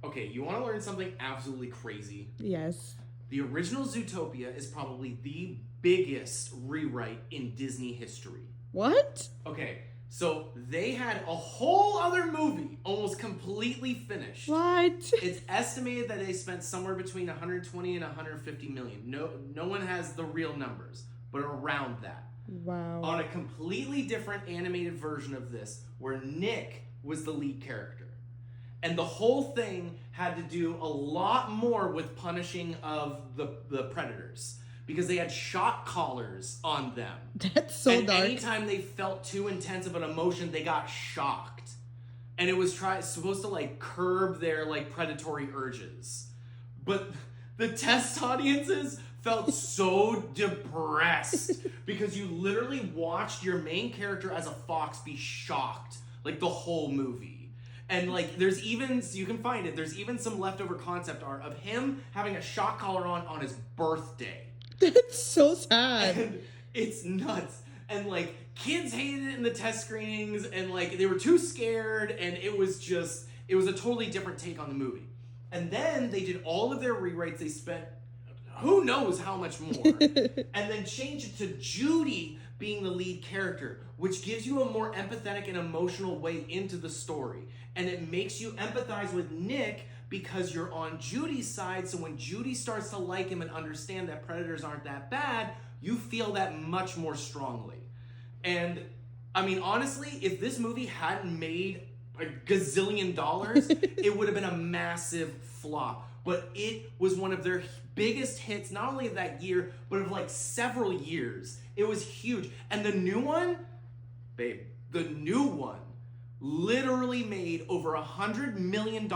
Okay, you want to learn something absolutely crazy? Yes. The original Zootopia is probably the biggest rewrite in Disney history. What? Okay, so they had a whole other movie almost completely finished. What? It's estimated that they spent somewhere between 120 and 150 million. No one has the real numbers, but around that. Wow. On a completely different animated version of this, where Nick was the lead character. And the whole thing had to do a lot more with punishing of the predators. Because they had shock collars on them. That's so and dark. Anytime they felt too intense of an emotion, they got shocked. And it was supposed to like curb their like predatory urges. But the test audiences felt so depressed because you literally watched your main character as a fox be shocked like the whole movie. And like there's even, you can find it, there's even some leftover concept art of him having a shock collar on his birthday. That's so sad. And it's nuts. And like kids hated it in the test screenings and like they were too scared, and it was a totally different take on the movie. And then they did all of their rewrites. They spent who knows how much more. And then changed it to Judy being the lead character, which gives you a more empathetic and emotional way into the story. And it makes you empathize with Nick because you're on Judy's side. So when Judy starts to like him and understand that predators aren't that bad, you feel that much more strongly. And I mean, honestly, if this movie hadn't made a gazillion dollars, it would have been a massive flop. But it was one of their biggest hits, not only of that year, but of like several years. It was huge. And the new one, babe, the new one literally made over $100 million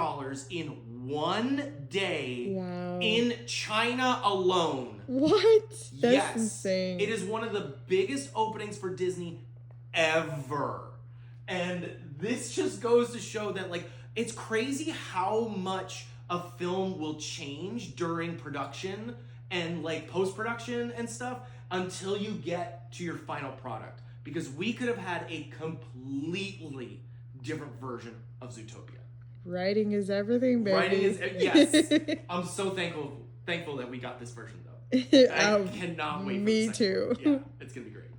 in one day. Wow. In China alone. What? That's yes, insane. It is one of the biggest openings for Disney ever. And this just goes to show that like it's crazy how much a film will change during production and like post-production and stuff until you get to your final product. Because we could have had a completely different version of Zootopia. Writing is everything, baby. Writing is, yes. I'm so thankful that we got this version though. I cannot wait for Me the second too. one. Yeah, it's gonna be great.